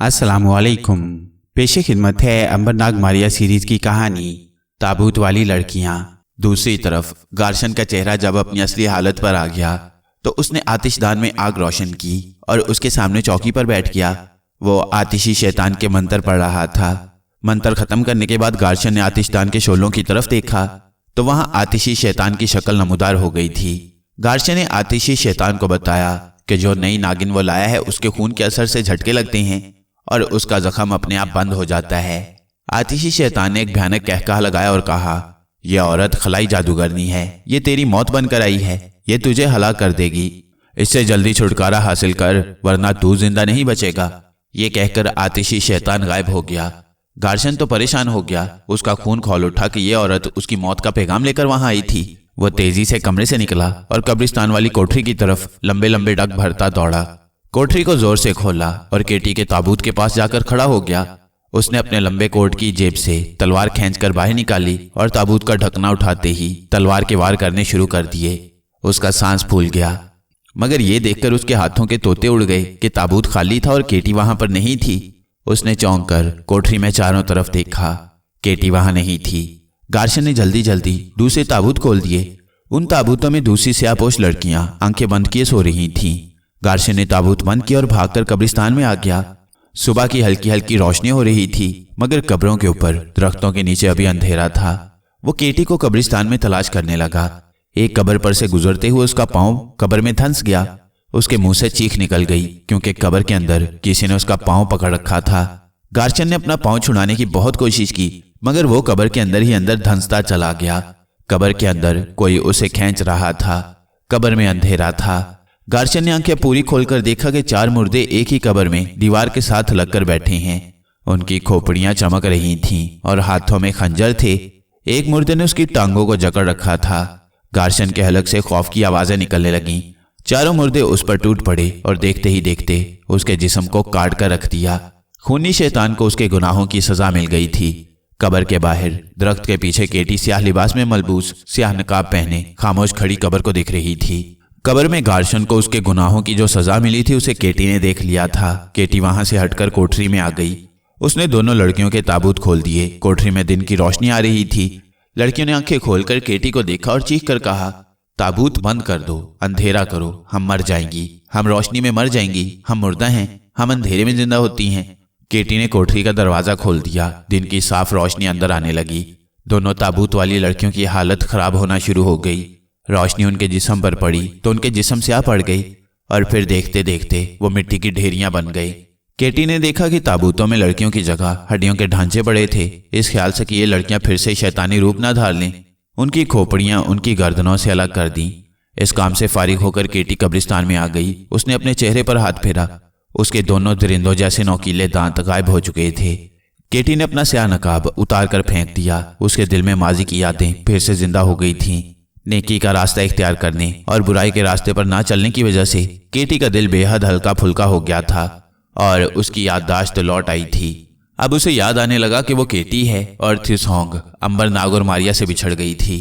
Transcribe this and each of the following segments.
अस्सलाम वालेकुम। पेशे खिदमत है अंबरनाग मारिया सीरीज की कहानी ताबूत वाली लड़कियां। दूसरी तरफ गार्शन का चेहरा जब अपनी असली हालत पर आ गया तो उसने आतिशदान में आग रोशन की और उसके सामने चौकी पर बैठ गया। वो आतिशी शैतान के मंत्र पढ़ रहा था। मंत्र खत्म करने के बाद गार्शन ने आतिशदान के शोलों की तरफ देखा तो वहां आतिशी शैतान की शक्ल नमूदार हो गई थी। गार्शन ने आतिशी शैतान को बताया कि जो नई नागिन वो लाया है उसके खून के असर से झटके लगते हैं और उसका जख्म अपने आप बंद हो जाता है। आतिशी शैतान ने एक भयानक कहकहा लगाया और कहा, यह औरत खलाई जादूगरनी है, ये तेरी मौत बनकर आई है, ये तुझे हलाक कर देगी। इससे जल्दी छुटकारा हासिल कर वरना तू जिंदा नहीं बचेगा। ये कहकर आतिशी शैतान गायब हो गया। गार्शन तो परेशान हो गया। उसका खून खौल उठा कि यह औरत उसकी मौत का पैगाम लेकर वहां आई थी। वो तेजी से कमरे से निकला और कब्रिस्तान वाली कोठरी की तरफ लंबे लंबे डग भरता दौड़ा। कोठरी को जोर से खोला और केटी के ताबूत के पास जाकर खड़ा हो गया। उसने अपने लंबे कोट की जेब से तलवार खींचकर बाहर निकाली और ताबूत का ढकना उठाते ही तलवार के वार करने शुरू कर दिए। उसका सांस फूल गया, मगर यह देखकर उसके हाथों के तोते उड़ गए कि ताबूत खाली था और केटी वहां पर नहीं थी। उसने चौंक कर कोठरी में चारों तरफ देखा, केटी वहां नहीं थी। गार्शन ने जल्दी जल्दी दूसरे ताबूत खोल दिए। उन ताबूतों में दूसरी स्याहपोश लड़कियां आंखें बंद किए सो रही थीं। गार्शन ने ताबूत बंद किया और भागकर कब्रिस्तान में आ गया। सुबह की हल्की हल्की रोशनी हो रही थी, मगर कब्रों के ऊपर दरख्तों के नीचे अभी अंधेरा था। वो केटी को कब्रिस्तान में तलाश करने लगा। एक कब्र पर से गुजरते हुए उसका पांव कब्र में धंस गया। उसके मुंह से चीख निकल गई क्योंकि कब्र के अंदर किसी ने उसका पांव पकड़ रखा था। गार्शन ने अपना पांव छुड़ाने की बहुत कोशिश की, मगर वो कब्र के अंदर ही अंदर धंसता चला गया। कब्र के अंदर कोई उसे खींच रहा था। कब्र में अंधेरा था। गार्शन ने आंखें पूरी खोलकर देखा कि 4 मुर्दे एक ही कब्र में दीवार के साथ लगकर बैठे हैं। उनकी खोपड़ियां चमक रही थीं और हाथों में खंजर थे। एक मुर्दे ने उसकी टांगों को जकड़ रखा था। गार्शन के हलक से खौफ की आवाजें निकलने लगीं। चारों मुर्दे उस पर टूट पड़े और देखते ही देखते उसके जिस्म को काट कर रख दिया। खूनी शैतान को उसके गुनाहों की सजा मिल गई थी। कब्र के बाहर दरख्त के पीछे केटी स्याह लिबास में मलबूस स्याह नकाब पहने खामोश खड़ी कब्र को देख रही थी। कब्र में गार्शन को उसके गुनाहों की जो सजा मिली थी उसे केटी ने देख लिया था। केटी वहां से हटकर कोठरी में आ गई। उसने दोनों लड़कियों के ताबूत खोल दिए। कोठरी में दिन की रोशनी आ रही थी। लड़कियों ने आंखें खोलकर केटी को देखा और चीख कर कहा, ताबूत बंद कर दो, अंधेरा करो, हम मर जाएंगी, हम रोशनी में मर जाएंगी, हम मुर्दा हैं, हम अंधेरे में जिंदा होती हैं। केटी ने कोठरी का दरवाजा खोल दिया। दिन की साफ रोशनी अंदर आने लगी। दोनों ताबूत वाली लड़कियों की हालत खराब होना शुरू हो गई। रोशनी उनके जिस्म पर पड़ी तो उनके जिस्म स्याह पड़ गई और फिर देखते देखते वो मिट्टी की ढेरियां बन गई। केटी ने देखा कि ताबूतों में लड़कियों की जगह हड्डियों के ढांचे पड़े थे, इस ख्याल से कि ये लड़कियां फिर से शैतानी रूप ना धार लें। उनकी खोपड़ियां उनकी गर्दनों से अलग कर दी। इस काम से फारिग होकर केटी कब्रिस्तान में आ गई। उसने अपने चेहरे पर हाथ फेरा। उसके दोनों दरिंदों जैसे नोकीले दांत गायब हो चुके थे। केटी ने अपना स्याह नकाब उतार कर फेंक दिया। उसके दिल में माजी की यादें फिर से जिंदा हो गई थीं। नेकी का रास्ता इख्तियार करने और बुराई के रास्ते पर ना चलने की वजह से केटी का दिल बेहद हल्का फुल्का हो गया था और उसकी याददाश्त लौट आई थी। अब उसे याद आने लगा कि वो केटी है और थिसोंग अंबरनाग और मारिया से बिछड़ गई थी।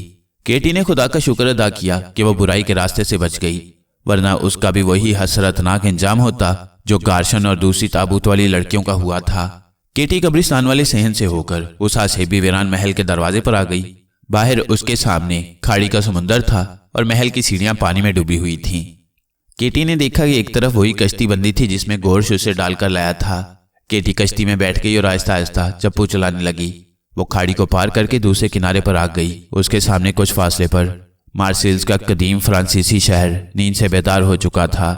केटी ने खुदा का शुक्र अदा किया कि वो बुराई के रास्ते से बच गई, वरना उसका भी वही हसरतनाक इंजाम होता जो गार्शन और दूसरी ताबूत वाली लड़कियों का हुआ था। केटी कब्रिस्तान वाले सहन से होकर उस आसेबी वीरान महल के दरवाजे पर आ गई। बाहर उसके सामने खाड़ी का समुंदर था और महल की सीढ़ियां पानी में डूबी हुई थीं। केटी ने देखा कि एक तरफ वही कश्ती बंदी थी जिसमें गोर्श उसे डालकर लाया था। केटी कश्ती में बैठ गई और आहिस्ता आहिस्ता चप्पू चलाने लगी। वो खाड़ी को पार करके दूसरे किनारे पर आ गई। उसके सामने कुछ फासले पर मार्सिल्स का कदीम फ्रांसीसी शहर नींद से बेदार हो चुका था।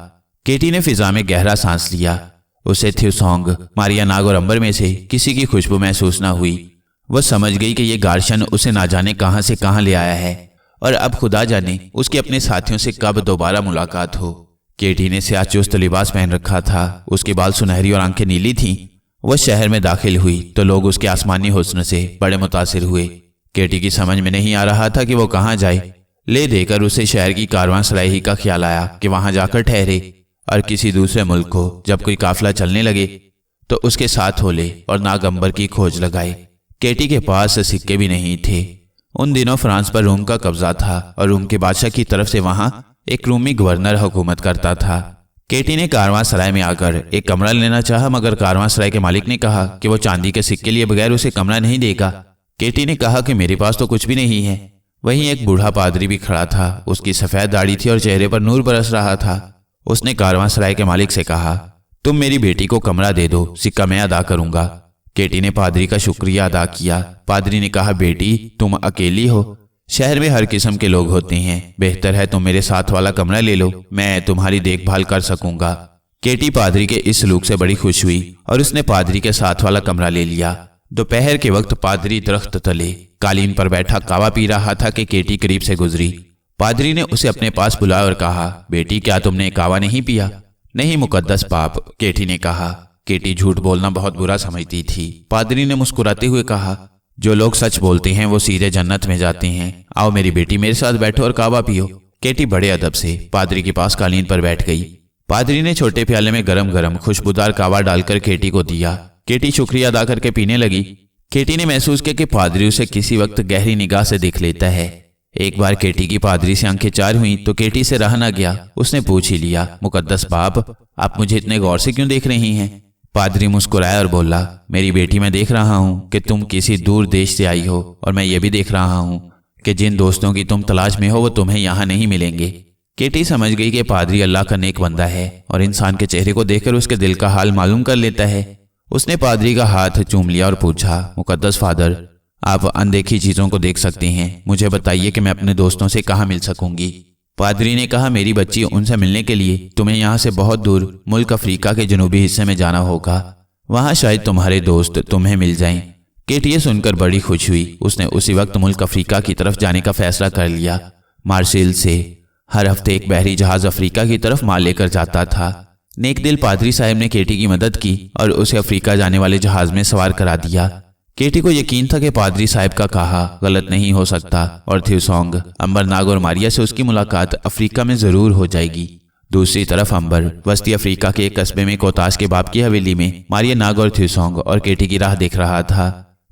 केटी ने फिजा में गहरा सांस लिया। उसे थिसोंग, मारिया नाग और अंबर में से किसी की खुशबू महसूस न हुई। वह समझ गई कि ये गार्शन उसे ना जाने कहां से कहां ले आया है और अब खुदा जाने उसके अपने साथियों से कब दोबारा मुलाकात हो। केटी ने स्याह चुस्त लिबास पहन रखा था। उसके बाल सुनहरी और आंखें नीली थीं। वह शहर में दाखिल हुई तो लोग उसके आसमानी हुस्न से बड़े मुतासिर हुए। केटी की समझ में नहीं आ रहा था कि वो कहाँ जाए। ले देकर उसे शहर की कारवांसराही का ख्याल आया कि वहां जाकर ठहरे और किसी दूसरे मुल्क को जब कोई काफिला चलने लगे तो उसके साथ हो ले और नागंबर की खोज लगाए। केटी के पास सिक्के भी नहीं थे। उन दिनों फ्रांस पर रोम का कब्जा था और रोम के बादशाह की तरफ से वहां एक रूमी गवर्नर हुकूमत करता था। केटी ने कारवां सराय में आकर एक कमरा लेना चाहा, मगर कारवां सराय के मालिक ने कहा कि वो चांदी के सिक्के लिए बगैर उसे कमरा नहीं देगा। केटी ने कहा कि मेरे पास तो कुछ भी नहीं है। वहीं एक बूढ़ा पादरी भी खड़ा था। उसकी सफेद दाढ़ी थी और चेहरे पर नूर बरस रहा था। उसने कारवां सराय के मालिक से कहा, तुम मेरी बेटी को कमरा दे दो, सिक्का मैं अदा करूंगा। केटी ने पादरी का शुक्रिया अदा किया। पादरी ने कहा, बेटी तुम अकेली हो, शहर में हर किस्म के लोग होते हैं, बेहतर है तुम मेरे साथ वाला कमरा ले लो, मैं तुम्हारी देखभाल कर सकूंगा। केटी पादरी के इस सलूक से बड़ी खुश हुई और उसने पादरी के साथ वाला कमरा ले लिया। दोपहर के वक्त पादरी दरख्त तले कालीन पर बैठा कावा पी रहा था कि केटी करीब से गुजरी। पादरी ने उसे अपने पास बुलाया और कहा, बेटी क्या तुमने कावा नहीं पिया? नहीं मुकद्दस पाप, केटी ने कहा। केटी झूठ बोलना बहुत बुरा समझती थी। पादरी ने मुस्कुराते हुए कहा, जो लोग सच बोलते हैं वो सीधे जन्नत में जाते हैं। आओ मेरी बेटी, मेरे साथ बैठो और कावा पियो। केटी बड़े अदब से पादरी के पास कालीन पर बैठ गई। पादरी ने छोटे प्याले में गरम गरम खुशबूदार कावा डालकर केटी को दिया। केटी शुक्रिया अदा करके पीने लगी। केटी ने महसूस किया कि पादरी उसे किसी वक्त गहरी निगाह से देख लेता है। एक बार केटी की पादरी से आंखें चार हुई तो केटी से रहा न गया। उसने पूछ ही लिया, मुकद्दस बाप, आप मुझे इतने गौर से क्यों देख रही हैं? पादरी मुस्कुराया और बोला, मेरी बेटी, मैं देख रहा हूँ कि तुम किसी दूर देश से आई हो, और मैं ये भी देख रहा हूँ कि जिन दोस्तों की तुम तलाश में हो वो तुम्हें यहाँ नहीं मिलेंगे। केटी समझ गई कि पादरी अल्लाह का नेक बंदा है और इंसान के चेहरे को देखकर उसके दिल का हाल मालूम कर लेता है। उसने पादरी का हाथ चूम लिया और पूछा, मुकद्दस फादर, आप अनदेखी चीज़ों को देख सकते हैं, मुझे बताइए कि मैं अपने दोस्तों से कहाँ मिल सकूंगी। पादरी ने कहा, मेरी बच्ची, उनसे मिलने के लिए तुम्हें यहाँ से बहुत दूर मुल्क अफ्रीका के जनूबी हिस्से में जाना होगा। वहाँ शायद तुम्हारे दोस्त तुम्हें मिल जाएं। केटी ये सुनकर बड़ी खुश हुई। उसने उसी वक्त मुल्क अफ्रीका की तरफ जाने का फैसला कर लिया। मार्सेल से हर हफ्ते एक बहरी जहाज अफ्रीका की तरफ माल लेकर जाता था। नेक दिल पादरी साहब ने केटी की मदद की और उसे अफ्रीका जाने वाले जहाज में सवार करा दिया। केटी को यकीन था कि पादरी साहब का कहा गलत नहीं हो सकता और थियोसोंग, अंबर नाग और मारिया से उसकी मुलाकात अफ्रीका में जरूर हो जाएगी। दूसरी तरफ अंबर वस्ती अफ्रीका के एक कस्बे में कोताश के बाप की हवेली में मारिया, नाग और थियोसोंग और केटी की राह देख रहा था,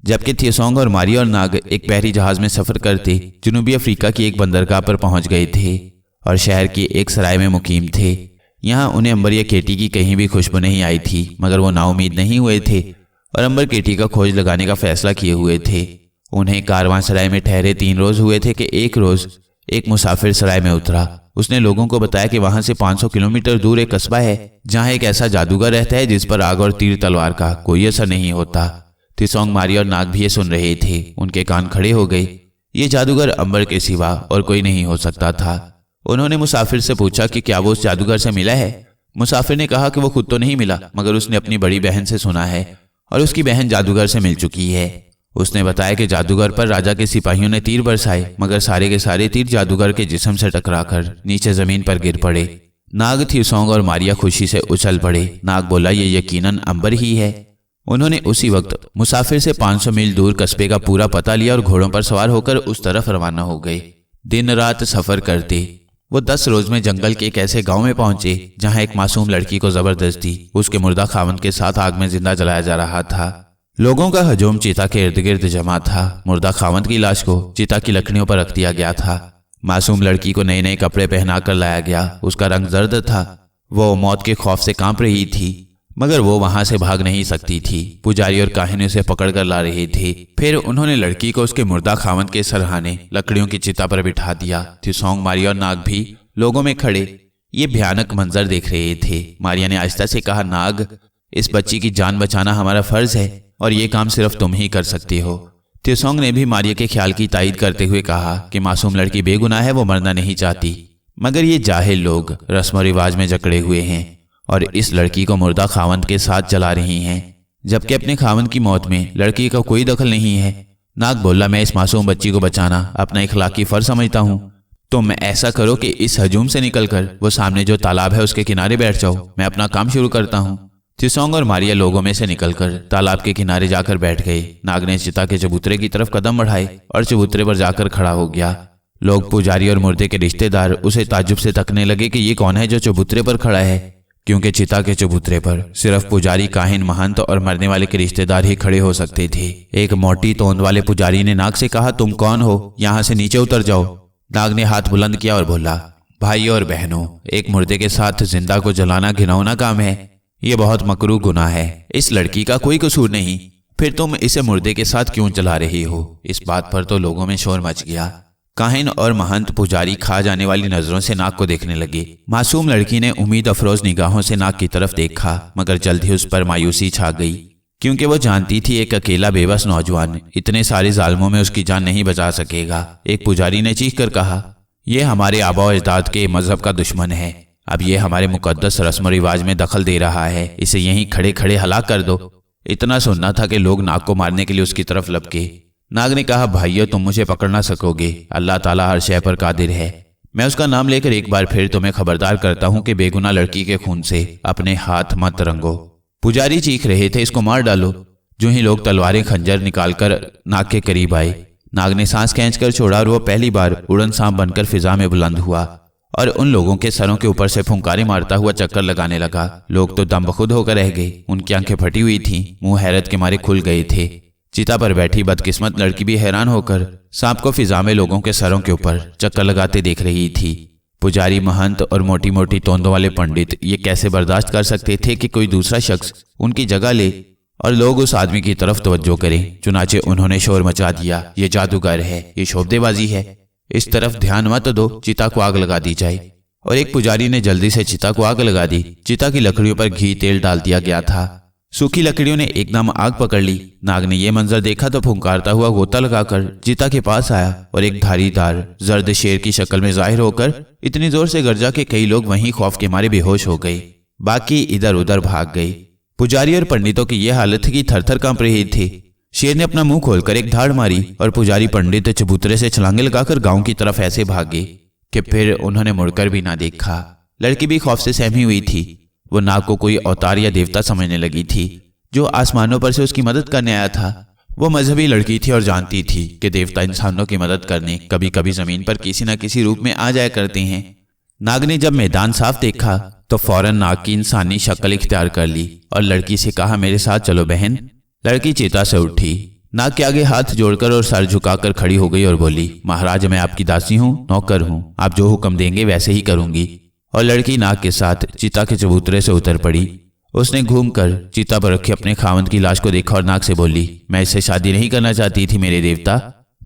जबकि थियोसोंग और मारिया और नाग एक बहरी जहाज में सफर करते जनूबी अफ्रीका की एक बंदरगाह पर पहुंच गए थे और शहर की एक सराय में मुकीम थे। यहाँ उन्हें अंबर या केटी की कहीं भी खुशबू नहीं आई थी, मगर वो नाउमीद नहीं हुए थे और अंबर केटी का खोज लगाने का फैसला किए हुए थे। उन्हें कारवां सराय में ठहरे 3 रोज हुए थे कि एक रोज एक मुसाफिर सराय में उतरा। उसने लोगों को बताया कि वहां से 500 किलोमीटर दूर एक कस्बा है जहां एक ऐसा जादूगर रहता है जिस पर आग और तीर तलवार का कोई असर नहीं होता। थियोसोंग, मारिया और नाग भी ये सुन रहे थे। उनके कान खड़े हो गए। ये जादूगर अंबर के सिवा और कोई नहीं हो सकता था। उन्होंने मुसाफिर से पूछा कि क्या वो उस जादूगर से मिला है। मुसाफिर ने कहा कि वो खुद तो नहीं मिला, मगर उसने अपनी बड़ी बहन से सुना है और उसकी बहन जादूगर से मिल चुकी है। उसने बताया कि जादूगर पर राजा के सिपाहियों ने तीर बरसाए, मगर सारे के सारे तीर जादूगर के जिस्म से टकराकर नीचे जमीन पर गिर पड़े। नाग, थियोसोंग और मारिया खुशी से उछल पड़े। नाग बोला, ये यकीनन अंबर ही है। उन्होंने उसी वक्त मुसाफिर से 500 मील दूर कस्बे का पूरा पता लिया और घोड़ों पर सवार होकर उस तरफ रवाना हो गए। दिन रात सफर करते वो 10 रोज में जंगल के एक ऐसे गांव में पहुंचे जहां एक मासूम लड़की को जबरदस्ती उसके मुर्दा खावंद के साथ आग में जिंदा जलाया जा रहा था। लोगों का हजूम चिता के इर्द गिर्द जमा था। मुर्दा खावंद की लाश को चिता की लकड़ियों पर रख दिया गया था। मासूम लड़की को नए नए कपड़े पहना कर लाया गया। उसका रंग जर्द था। वो मौत के खौफ से कांप रही थी, मगर वो वहां से भाग नहीं सकती थी। पुजारी और काहिन उसे पकड़ कर ला रहे थे। फिर उन्होंने लड़की को उसके मुर्दा खावंद के सरहाने लकड़ियों की चिता पर बिठा दिया। थियोसोंग, मारिया और नाग भी लोगों में खड़े ये भयानक मंजर देख रहे थे। मारिया ने आहिस्ता से कहा, नाग, इस बच्ची की जान बचाना हमारा फर्ज है और ये काम सिर्फ तुम ही कर सकते हो। थियोसोंग ने भी मारिया के ख्याल की तायीद करते हुए कहा कि मासूम लड़की बेगुनाह है, वो मरना नहीं चाहती, मगर ये जाहिल लोग रस्म और रिवाज में जकड़े हुए हैं और इस लड़की को मुर्दा खावंद के साथ जला रही हैं, जबकि अपने खावंद की मौत में लड़की का कोई दखल नहीं है। नाग बोला, मैं इस मासूम बच्ची को बचाना अपना इखलाकी फर्ज समझता हूँ। तुम ऐसा करो कि इस हजूम से निकलकर वो सामने जो तालाब है उसके किनारे बैठ जाओ, मैं अपना काम शुरू करता हूँ। थियोसोंग और मारिया लोगों में से निकलकर तालाब के किनारे जाकर बैठ गए। नाग ने चिता के चबूतरे की तरफ कदम बढ़ाए और चबूतरे पर जाकर खड़ा हो गया। लोग, पुजारी और मुर्दे के रिश्तेदार उसे ताज्जुब से तकने लगे कि ये कौन है जो चबूतरे पर खड़ा है, क्योंकि चिता के चबूतरे पर सिर्फ पुजारी, काहिन, महंत और मरने वाले के रिश्तेदार ही खड़े हो सकते थे। एक मोटी तोंद वाले पुजारी ने नाग से कहा, तुम कौन हो, यहाँ से नीचे उतर जाओ। नाग ने हाथ बुलंद किया और बोला, भाइयों और बहनों, एक मुर्दे के साथ जिंदा को जलाना घिनौना काम है। ये बहुत मकरूह गुनाह है। इस लड़की का कोई कसूर नहीं, फिर तुम इसे मुर्दे के साथ क्यों जला रही हो? इस बात पर तो लोगों में शोर मच गया। काहिन और महंत पुजारी खा जाने वाली नजरों से नाग को देखने लगे। मासूम लड़की ने उम्मीद अफरोज निगाहों से नाग की तरफ देखा, मगर जल्द ही उस पर मायूसी छा गई, क्योंकि वो जानती थी एक अकेला बेबस नौजवान इतने सारे जालिमों में उसकी जान नहीं बचा सकेगा। एक पुजारी ने चीख कर कहा, यह हमारे आबा और अजदाद के मजहब का दुश्मन है। अब ये हमारे मुकद्दस रस्म और रिवाज में दखल दे रहा है। इसे यहीं खड़े खड़े हलाक कर दो। इतना सुनना था कि लोग नाग को मारने के लिए उसकी तरफ लपके। नाग ने कहा, भाइयों, तुम मुझे पकड़ ना सकोगे। अल्लाह ताला हर शय पर कादिर है। मैं उसका नाम लेकर एक बार फिर तुम्हें खबरदार करता हूं कि बेगुनाह लड़की के खून से अपने हाथ मत रंगो। पुजारी चीख रहे थे, इसको मार डालो। जो ही लोग तलवारें खंजर निकालकर नाग के करीब आए, नाग ने सांस खींचकर छोड़ा और वो पहली बार उड़न सांप बनकर फिजा में बुलंद हुआ और उन लोगों के सरों के ऊपर से फुंकारे मारता हुआ चक्कर लगाने लगा। लोग तो दम बखुद होकर रह गए। उनकी आंखें फटी हुई थीं, मुंह हैरत के मारे खुल गए थे। चिता पर बैठी बदकिस्मत लड़की भी हैरान होकर सांप को फिजा में लोगों के सरों के ऊपर चक्कर लगाते देख रही थी। पुजारी, महंत और मोटी मोटी तोंदों वाले पंडित ये कैसे बर्दाश्त कर सकते थे कि कोई दूसरा शख्स उनकी जगह ले और लोग उस आदमी की तरफ तवज्जो करें। चुनाचे उन्होंने शोर मचा दिया, ये जादूगर है, ये शोबदेबाजी है, इस तरफ ध्यान मत दो, चिता को आग लगा दी जाए। और एक पुजारी ने जल्दी से चिता को आग लगा दी। चिता की लकड़ियों पर घी तेल डाल दिया गया था। सूखी लकड़ियों ने एकदम आग पकड़ ली। नाग ने यह मंजर देखा तो फुंकारता हुआ गोता लगाकर चिता के पास आया और एक धारीदार जर्द शेर की शक्ल में जाहिर होकर इतनी जोर से गरजा कि कई लोग वहीं खौफ के मारे बेहोश हो गए। बाकी इधर उधर भाग गए। पुजारी और पंडितों की यह हालत थी कि थर-थर कांप रहे थे। शेर ने अपना मुंह खोलकर एक धाड़ मारी और पुजारी पंडित चबूतरे से छलांगे लगाकर गांव की तरफ ऐसे भागे कि फिर उन्होंने मुड़कर भी ना देखा। लड़की भी खौफ से सहमी हुई थी। वो नाग को कोई अवतार या देवता समझने लगी थी जो आसमानों पर से उसकी मदद करने आया था। वो मजहबी लड़की थी और जानती थी कि देवता इंसानों की मदद करने कभी कभी जमीन पर किसी न किसी रूप में आ जाया करते हैं। नाग ने जब मैदान साफ देखा तो फौरन नाग की इंसानी शक्ल इख्तियार कर ली और लड़की से कहा, मेरे साथ चलो बहन। लड़की चिता से उठी, नाग के आगे हाथ जोड़कर और सर झुकाकर खड़ी हो गई और बोली, महाराज, मैं आपकी दासी हूँ, नौकर हूँ, आप जो हुक्म देंगे वैसे ही करूंगी। और लड़की नाग के साथ चिता के चबूतरे से उतर पड़ी। उसने घूमकर चिता पर रखी अपने खावंद की लाश को देखा और नाग से बोली, मैं इससे शादी नहीं करना चाहती थी मेरे देवता,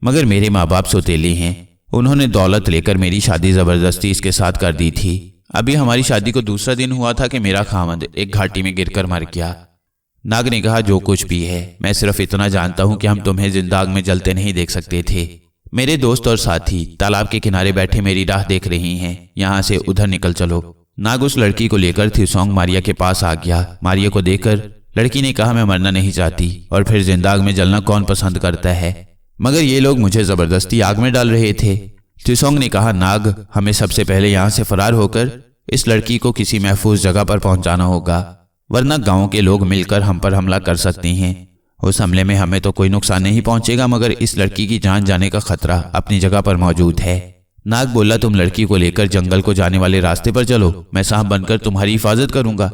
मगर मेरे माँ बाप सौतेले हैं। उन्होंने दौलत लेकर मेरी शादी जबरदस्ती इसके साथ कर दी थी। अभी हमारी शादी को दूसरा दिन हुआ था कि मेरा खावंद एक घाटी में गिरकर मर गया। नाग ने कहा, जो कुछ भी है, मैं सिर्फ इतना जानता हूं कि हम तुम्हें जिंदा आग में जलते नहीं देख सकते थे। मेरे दोस्त और साथी तालाब के किनारे बैठे मेरी राह देख रही हैं। यहां से उधर निकल चलो। नाग उस लड़की को लेकर थिसौंग मारिया के पास आ गया। मारिया को देखकर लड़की ने कहा, मैं मरना नहीं चाहती, और फिर जिंदा आग में जलना कौन पसंद करता है, मगर ये लोग मुझे जबरदस्ती आग में डाल रहे थे। थिसौंग ने कहा, नाग, हमें सबसे पहले यहाँ से फरार होकर इस लड़की को किसी महफूज जगह पर पहुंचाना होगा, वरना गांव के लोग मिलकर हम पर हमला कर सकते हैं। उस हमले में हमें तो कोई नुकसान नहीं पहुंचेगा, मगर इस लड़की की जान जाने का खतरा अपनी जगह पर मौजूद है। नाग बोला, तुम लड़की को लेकर जंगल को जाने वाले रास्ते पर चलो, मैं सांप बनकर तुम्हारी हिफाजत करूंगा।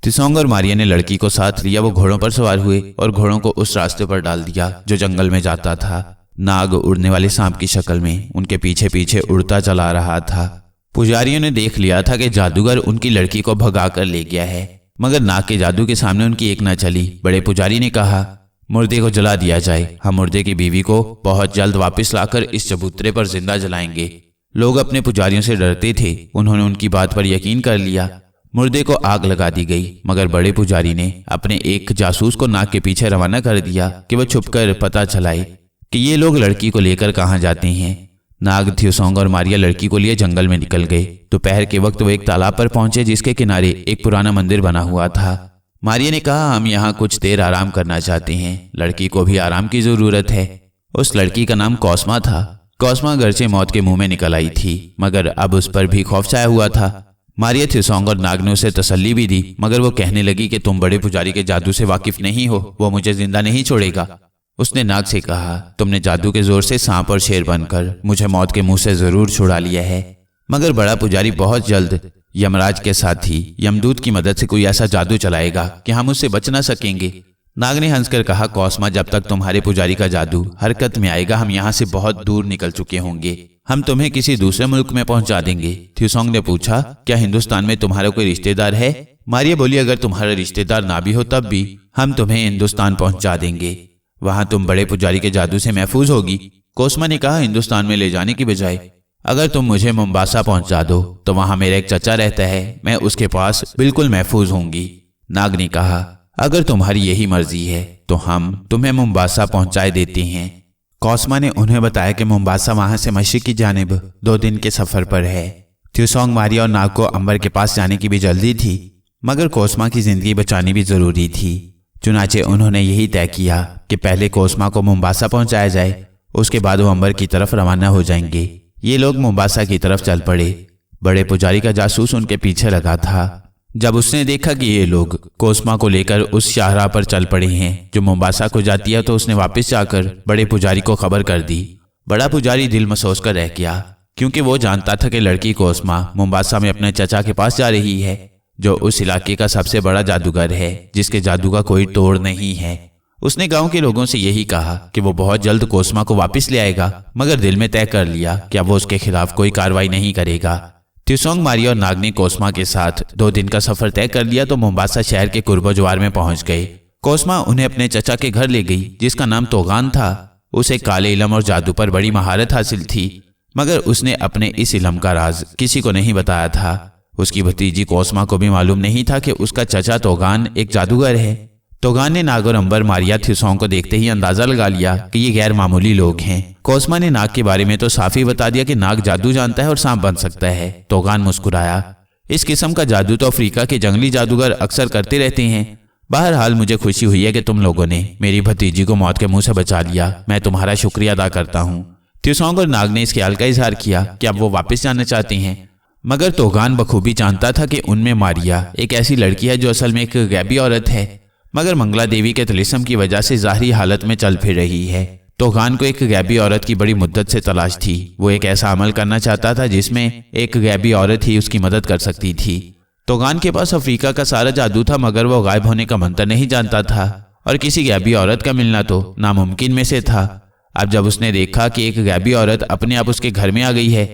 थिसौंग और मारिया ने लड़की को साथ लिया। वो घोड़ों पर सवार हुए और घोड़ों को उस रास्ते पर डाल दिया जो जंगल में जाता था। नाग उड़ने वाले सांप की शक्ल में उनके पीछे पीछे उड़ता चला रहा था। पुजारियों ने देख लिया था कि जादूगर उनकी लड़की को भगा कर ले गया है, मगर नाग के जादू के सामने उनकी एक न चली। बड़े पुजारी ने कहा, मुर्दे को जला दिया जाए। हम मुर्दे की बीवी को बहुत जल्द वापस लाकर इस चबूतरे पर जिंदा जलाएंगे। लोग अपने पुजारियों से डरते थे। उन्होंने उनकी बात पर यकीन कर लिया। मुर्दे को आग लगा दी गई, मगर बड़े पुजारी ने अपने एक जासूस को नाग के पीछे रवाना कर दिया कि वह छुपकर पता चलाए कि ये लोग लड़की को लेकर कहाँ जाते हैं। नाग, थिसौंग और मारिया लड़की को लिए जंगल में निकल गए। दोपहर के वक्त वो एक तालाब पर पहुंचे जिसके किनारे एक पुराना मंदिर बना हुआ था। मारिया ने कहा, हम यहाँ कुछ देर आराम करना चाहते हैं। लड़की को भी आराम की जरूरत है। उस लड़की का नाम कौसमा था। कौसमा अगरचे मौत के मुंह में निकल आई थी, मगर अब उस पर भी खौफ छाया हुआ था। मारिया, थिसौंग और नाग ने उसे तसल्ली भी दी, मगर वो कहने लगी कि तुम बड़े पुजारी के जादू से वाकिफ नहीं हो, वो मुझे जिंदा नहीं छोड़ेगा। उसने नाग से कहा, तुमने जादू के जोर से सांप और शेर बनकर मुझे मौत के मुंह से जरूर छुड़ा लिया है, मगर बड़ा पुजारी बहुत जल्द यमराज के साथी यमदूत की मदद से कोई ऐसा जादू चलाएगा कि हम उससे बच ना सकेंगे। नाग ने हंसकर कहा, कौसमा, जब तक तुम्हारे पुजारी का जादू हरकत में आएगा हम यहाँ से बहुत दूर निकल चुके होंगे। हम तुम्हें किसी दूसरे मुल्क में पहुंचा देंगे। थ्यूसोंग ने पूछा, क्या हिंदुस्तान में तुम्हारा कोई रिश्तेदार है? मारिया बोली, अगर तुम्हारा रिश्तेदार ना भी हो तब भी हम तुम्हें हिंदुस्तान पहुंचा देंगे, वहां तुम बड़े पुजारी के जादू से महफूज होगी। कोस्मा ने कहा, हिंदुस्तान में ले जाने की बजाय अगर तुम मुझे मोम्बासा पहुंचा दो तो वहां मेरा एक चचा रहता है, मैं उसके पास बिल्कुल महफूज होंगी। नाग ने कहा, अगर तुम्हारी यही मर्जी है तो हम तुम्हें मोम्बासा पहुंचाए देते हैं। कोस्मा ने उन्हें बताया कि मोम्बासा वहां से मशरिक की जानिब 2 दिन के सफर पर है। थ्यूसोंग, मारिया और नाग को अंबर के पास जाने की भी जल्दी थी, मगर कोस्मा की जिंदगी बचानी भी जरूरी थी। चुनाचे उन्होंने यही तय किया कि पहले कोस्मा को मोम्बासा पहुंचाया जाए, उसके बाद वो अंबर की तरफ रवाना हो जाएंगे। ये लोग मोम्बासा की तरफ चल पड़े। बड़े पुजारी का जासूस उनके पीछे लगा था। जब उसने देखा कि ये लोग कोस्मा को लेकर उस शाहराह पर चल पड़े हैं जो मोम्बासा को जाती है, तो उसने वापस जाकर बड़े पुजारी को खबर कर दी। बड़ा पुजारी दिल मसोस कर रह गया, क्योंकि वो जानता था कि लड़की कोस्मा मोम्बासा में अपने चचा के पास जा रही है, जो उस इलाके का सबसे बड़ा जादूगर है, जिसके जादू का कोई तोड़ नहीं है। उसने गांव के लोगों से यही कहा कि वो बहुत जल्द कोस्मा को वापस ले आएगा, मगर दिल में तय कर लिया कि अब वो उसके खिलाफ कोई कार्रवाई नहीं करेगा। थ्यूसोंग, मारिया और नाग ने कोस्मा के साथ 2 दिन का सफर तय कर लिया तो मोम्बासा शहर के कुर्बोजवार में पहुंच गए। कोस्मा उन्हें अपने चचा के घर ले गई, जिसका नाम तोगान था। उसे काले इलम और जादू पर बड़ी महारत हासिल थी, मगर उसने अपने इस इलम का राज किसी को नहीं बताया था। उसकी भतीजी कोस्मा को भी मालूम नहीं था कि उसका चचा तोगान एक जादूगर है। तोगान ने नाग और अंबर, मारिया, थ्यूसोंग को देखते ही अंदाजा लगा लिया कि ये गैर मामूली लोग हैं। कोस्मा ने नाग के बारे में तो साफ ही बता दिया कि नाग जादू जानता है और सांप बन सकता है। तोगान मुस्कुराया, इस किस्म का जादू तो अफ्रीका के जंगली जादूगर अक्सर करते रहते हैं। बहरहाल मुझे खुशी हुई है कि तुम लोगों ने मेरी भतीजी को मौत के मुंह से बचा लिया। मैं तुम्हारा शुक्रिया अदा करता हूँ। थ्यूसोंग और नाग ने इस ख्याल का इजहार किया कि अब वो वापस जाना चाहते हैं, मगर तोगान बखूबी जानता था कि उनमें मारिया एक ऐसी लड़की है जो असल में एक गैबी औरत है, मगर मंगला देवी के तिलिस्म की वजह से ज़ाहिरी हालत में चल फिर रही है। तोगान को एक गैबी औरत की बड़ी मुद्दत से तलाश थी। वो एक ऐसा अमल करना चाहता था जिसमें एक गैबी औरत ही उसकी मदद कर सकती थी। तोगान के पास अफ्रीका का सारा जादू था, मगर वो गायब होने का मंत्र नहीं जानता था और किसी गैबी औरत का मिलना तो नामुमकिन में से था। अब जब उसने देखा कि एक गैबी औरत अपने आप उसके घर में आ गई है,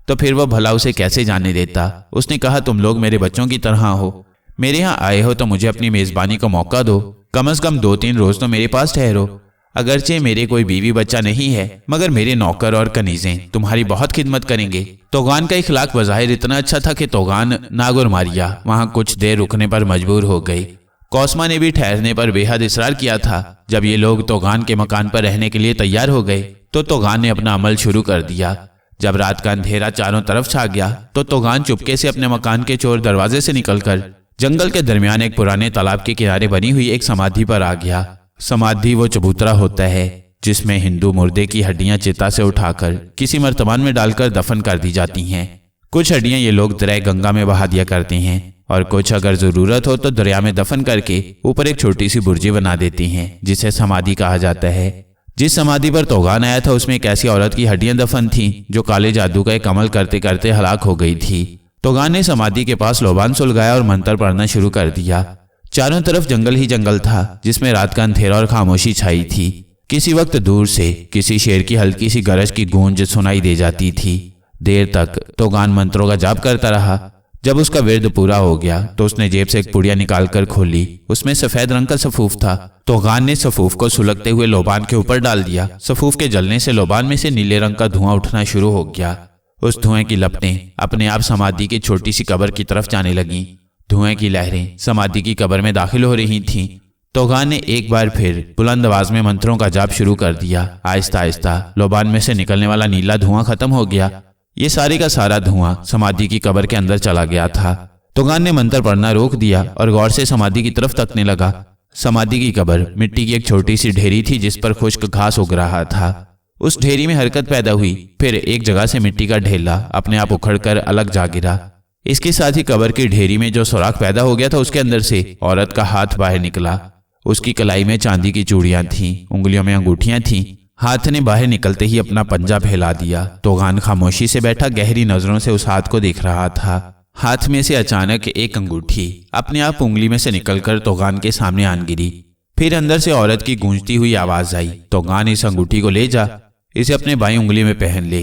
तो फिर वो भला उसे कैसे जाने देता। उसने कहा, तुम लोग मेरे बच्चों की तरह हो, मेरे यहाँ आए हो तो मुझे अपनी मेजबानी का मौका दो। कम से कम 2-3 रोज तो मेरे पास ठहरो। अगरचे मेरे कोई बीवी बच्चा नहीं है, मगर मेरे नौकर और कनीजें तुम्हारी बहुत खिदमत करेंगे। तोगान का इखलाक बज़ाहिर इतना अच्छा था कि तोगान, नाग और मारिया वहां कुछ देर रुकने पर मजबूर हो गई। कोस्मा ने भी ठहरने पर बेहद इसरार किया था। जब ये लोग तोगान के मकान पर रहने के लिए तैयार हो गए तो तोगान ने अपना अमल शुरू कर दिया। जब रात का अंधेरा चारों तरफ छा गया तो तोगान चुपके से अपने मकान के चोर दरवाजे से निकलकर जंगल के दरमियान एक पुराने तालाब के किनारे बनी हुई एक समाधि पर आ गया। समाधि वो चबूतरा होता है जिसमें हिंदू मुर्दे की हड्डियां चिता से उठाकर किसी मर्तबान में डालकर दफन कर दी जाती हैं। कुछ हड्डियां ये लोग दरिया गंगा में बहा दिया करते हैं और कुछ अगर जरूरत हो तो दरिया में दफन करके ऊपर एक छोटी सी बुर्जी बना देती हैं, जिसे समाधि कहा जाता है। जिस समाधि पर तोगान आया था उसमें एक ऐसी औरत की हड्डियां दफन थीं जो काले जादू का एक अमल करते करते हलाक हो गई थी। तोगान ने समाधि के पास लोबान सुलगाया और मंत्र पढ़ना शुरू कर दिया। चारों तरफ जंगल ही जंगल था, जिसमें रात का अंधेरा और खामोशी छाई थी। किसी वक्त दूर से किसी शेर की हल्की सी गरज की गूंज सुनाई दे जाती थी। देर तक तोगान मंत्रों का जाप करता रहा। जब उसका विर्द पूरा हो गया तो उसने जेब से एक पुड़िया निकालकर खोली। उसमें सफेद रंग का सफूफ था। तोगान ने सफूफ को सुलगते हुए लोबान के ऊपर डाल दिया। सफूफ के जलने से लोबान में से नीले रंग का धुआं उठना शुरू हो गया। उस धुएं की लपटें अपने आप समाधि की छोटी सी कब्र की तरफ जाने लगीं। धुएं की लहरें समाधि की कब्र में दाखिल हो रही थीं। तोगान ने एक बार फिर बुलंद आवाज में मंत्रों का जाप शुरू कर दिया। आहिस्ता आहिस्ता लोबान में से निकलने वाला नीला धुआं खत्म हो गया। ये सारे का सारा धुआं समाधि की कब्र के अंदर चला गया था। तोगान ने मंत्र पढ़ना रोक दिया और गौर से समाधि की तरफ तकने लगा। समाधि की कब्र मिट्टी की एक छोटी सी ढेरी थी जिस पर खुश्क घास उग रहा था। उस ढेरी में हरकत पैदा हुई। फिर एक जगह से मिट्टी का ढेला अपने आप उखड़कर अलग जा गिरा। इसके साथ ही कब्र की ढेरी में जो सुराख पैदा हो गया था उसके अंदर से औरत का हाथ बाहर निकला। उसकी कलाई में चांदी की चूड़ियां थीं, उंगलियों में अंगूठियां थीं। हाथ ने बाहर निकलते ही अपना पंजा फैला दिया। तोगान खामोशी से बैठा गहरी नजरों से उस हाथ को देख रहा था। हाथ में से अचानक एक अंगूठी अपने आप उंगली में से निकलकर तोगान के सामने आन गिरी। फिर अंदर से औरत की गूंजती हुई आवाज आई, तोगान इस अंगूठी को ले जा, इसे अपने बाईं उंगली में पहन ले।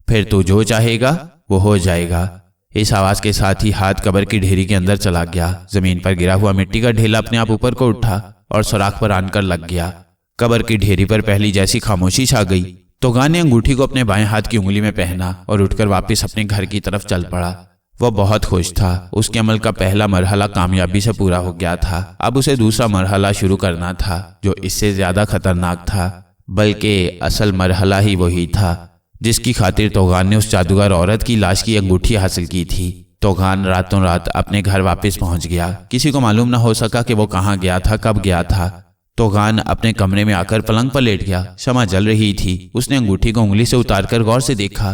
फिर तू जो चाहेगा वो हो जाएगा। इस आवाज के साथ ही हाथ कब्र की ढेरी के अंदर चला गया। जमीन पर गिरा हुआ मिट्टी का ढेला अपने आप ऊपर को उठा और सुराख पर आनकर लग गया। कब्र की ढेरी पर पहली जैसी खामोशी छा गई। तोगान ने अंगूठी को अपने बाएं हाथ की उंगली में पहना और उठकर वापस अपने घर की तरफ चल पड़ा। वह बहुत खुश था। उसके अमल का पहला मरहला कामयाबी से पूरा हो गया था। अब उसे दूसरा मरहला शुरू करना था, जो इससे ज्यादा खतरनाक था। बल्कि असल मरहला ही वही था जिसकी खातिर तोगान ने उस जादूगर औरत की लाश की अंगूठी हासिल की थी। तोगान रातों रात अपने घर वापस पहुंच गया। किसी को मालूम न हो सका कि वो कहाँ गया था, कब गया था। तोगान अपने कमरे में आकर पलंग पर लेट गया। शमा जल रही थी। उसने अंगूठी को उंगली से उतारकर गौर से देखा।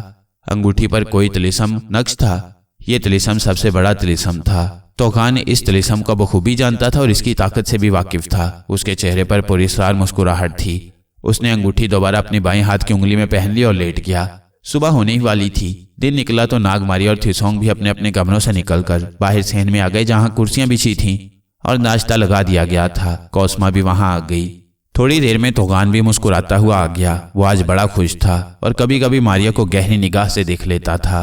अंगूठी पर कोई तिलिस्म नक्श था। ये तिलिस्म सबसे बड़ा तिलिस्म था। तोगान इस तिलिस्म को बखूबी जानता था और इसकी ताकत से भी वाकिफ था। उसके चेहरे पर पुरस्कार मुस्कुराहट थी। उसने अंगूठी दोबारा अपनी बाएं हाथ की उंगली में पहन ली और लेट गया। सुबह होने ही वाली थी। दिन निकला तो नागमारी और थिसोंग भी अपने अपने कमरों से निकलकर बाहर सहन में आ गए, जहां कुर्सियां बिछी थीं और नाश्ता लगा दिया गया था। कौसमा भी वहां आ गई। थोड़ी देर में तोगान भी मुस्कुराता हुआ आ गया। वो आज बड़ा खुश था और कभी कभी मारिया को गहरी निगाह से देख लेता था।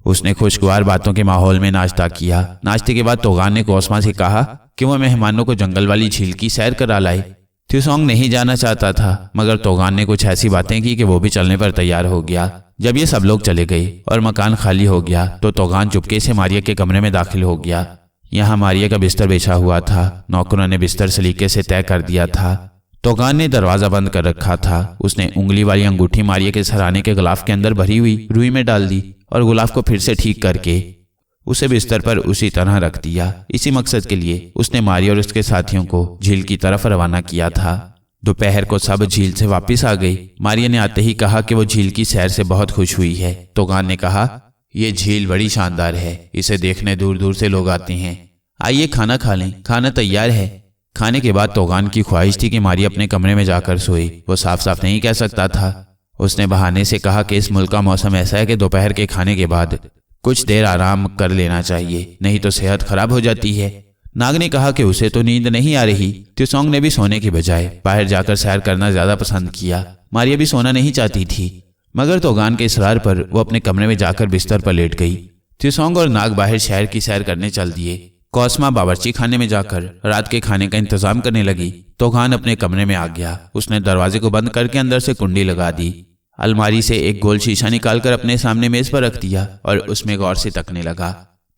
उसने खुशगवार बातों के माहौल में नाश्ता किया। नाश्ते के बाद तोगान ने कौसमा से कहा कि वह मेहमानों को जंगल वाली झील की सैर करा लाए। थिसोंग नहीं जाना चाहता था, मगर तोगान ने कुछ ऐसी बातें की कि वो भी चलने पर तैयार हो गया। जब ये सब लोग चले गए और मकान खाली हो गया तो तोगान चुपके से मारिया के कमरे में दाखिल हो गया। यहाँ मारिया का बिस्तर बिछा हुआ था। नौकरों ने बिस्तर सलीके से तय कर दिया था। तोगान ने दरवाजा बंद कर रखा था। उसने उंगली वाली अंगूठी मारिया के सराहने के गुलाफ के अंदर भरी हुई रुई में डाल दी और गुलाफ को फिर से ठीक करके उसे बिस्तर पर उसी तरह रख दिया। इसी मकसद के लिए उसने मारिया और उसके साथियों को झील की तरफ रवाना किया था। दोपहर को सब झील से वापस आ गए। मारिया ने आते ही कहा कि वो झील की सैर से बहुत खुश हुई है। तोगान ने कहा, ये झील बड़ी शानदार है, इसे देखने दूर दूर से लोग आते हैं। आइए खाना खा लें, खाना तैयार है। खाने के बाद तोगान की ख्वाहिश थी कि मारिया अपने कमरे में जाकर सोए। वो साफ साफ नहीं कह सकता था। उसने बहाने से कहा कि इस मुल्क का मौसम ऐसा है कि दोपहर के खाने के बाद कुछ देर आराम कर लेना चाहिए, नहीं तो सेहत खराब हो जाती है। नाग ने कहा कि उसे तो नींद नहीं आ रही। थिसोंग ने भी सोने की बजाय बाहर जाकर सैर करना ज्यादा पसंद किया। मारिया भी सोना नहीं चाहती थी, मगर तोगान के इसरार पर वो अपने कमरे में जाकर बिस्तर पर लेट गई। थिसोंग और नाग बाहर शहर की सैर करने चल दिए। कौसमा बावर्ची खाने में जाकर रात के खाने का इंतजाम करने लगी। तोगान अपने कमरे में आ गया। उसने दरवाजे को बंद करके अंदर से कुंडी लगा दी। अलमारी से एक गोल शीशा निकालकर अपने सामने मेज पर रख दिया और उसमें गौर से तकने लगा।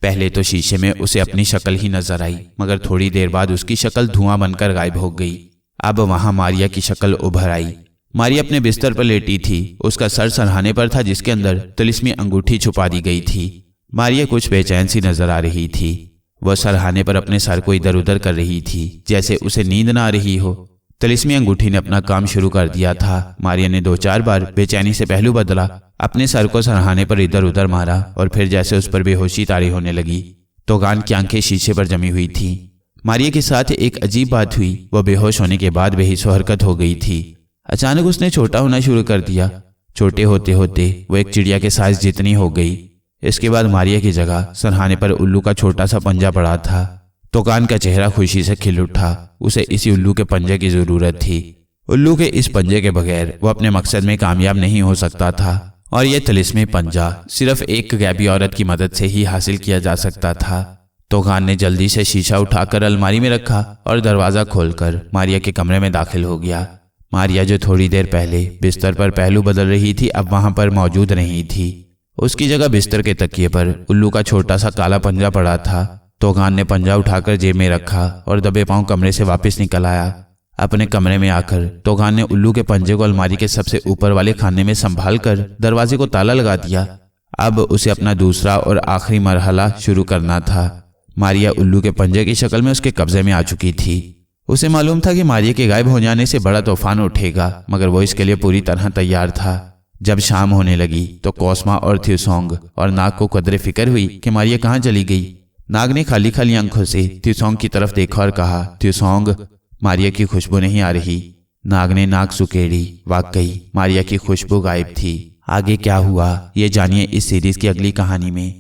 पहले तो शीशे में उसे अपनी शक्ल ही नजर आई, मगर थोड़ी देर बाद उसकी शक्ल धुआं बनकर गायब हो गई। अब वहां मारिया की शक्ल उभर आई। मारिया अपने बिस्तर पर लेटी थी। उसका सर सरहाने पर था, जिसके अंदर तिलिस्मी अंगूठी छुपा दी गई थी। मारिया कुछ बेचैन सी नजर आ रही थी। वह सरहाने पर अपने सर को इधर उधर कर रही थी, जैसे उसे नींद ना आ रही हो। तिलिस्मी अंगूठी ने अपना काम शुरू कर दिया था। मारिया ने 2-4 बार बेचैनी से पहलू बदला, अपने सर को सरहाने पर इधर उधर मारा और फिर जैसे उस पर बेहोशी तारी होने लगी। तोगान की आंखें शीशे पर जमी हुई थी। मारिया के साथ एक अजीब बात हुई। वह बेहोश होने के बाद बेहिस्सो हरकत हो गई थी। अचानक उसने छोटा होना शुरू कर दिया। छोटे होते होते वो एक चिड़िया के साइज जितनी हो गई। इसके बाद मारिया की जगह सरहाने पर उल्लू का छोटा सा पंजा पड़ा था। तोगान का चेहरा खुशी से खिल उठा। उसे इसी उल्लू के पंजे की जरूरत थी। उल्लू के इस पंजे के बगैर वो अपने मकसद में कामयाब नहीं हो सकता था, और यह तिलिस्मी पंजा सिर्फ एक गैबी औरत की मदद से ही हासिल किया जा सकता था। तोगान ने जल्दी से शीशा उठाकर अलमारी में रखा और दरवाजा खोलकर मारिया के कमरे में दाखिल हो गया। मारिया, जो थोड़ी देर पहले बिस्तर पर पहलू बदल रही थी, अब वहां पर मौजूद नहीं थी। उसकी जगह बिस्तर के तकिए पर उल्लू का छोटा सा काला पंजा पड़ा था। तोगान ने पंजा उठाकर जेब में रखा और दबे पांव कमरे से वापस निकल आया। अपने कमरे में आकर तोगान ने उल्लू के पंजे को अलमारी के सबसे ऊपर वाले खाने में संभाल कर दरवाजे को ताला लगा दिया। अब उसे अपना दूसरा और आखिरी मरहला शुरू करना था। मारिया उल्लू के पंजे की शक्ल में उसके कब्जे में आ चुकी थी। उसे मालूम था कि मारिया के गायब हो जाने से बड़ा तूफान उठेगा, मगर वो इसके लिए पूरी तरह तैयार था। जब शाम होने लगी तो कौसमा और थिसोंग और नाग को कदरे फिक्र हुई कि मारिया कहाँ चली गई। नाग ने खाली खाली आंखों से थिसोंग की तरफ देखा और कहा, थिसोंग, मारिया की खुशबू नहीं आ रही। नाग ने नाक सुकेड़ी। वाकई मारिया की खुशबू गायब थी। आगे क्या हुआ ये जानिए इस सीरीज की अगली कहानी में।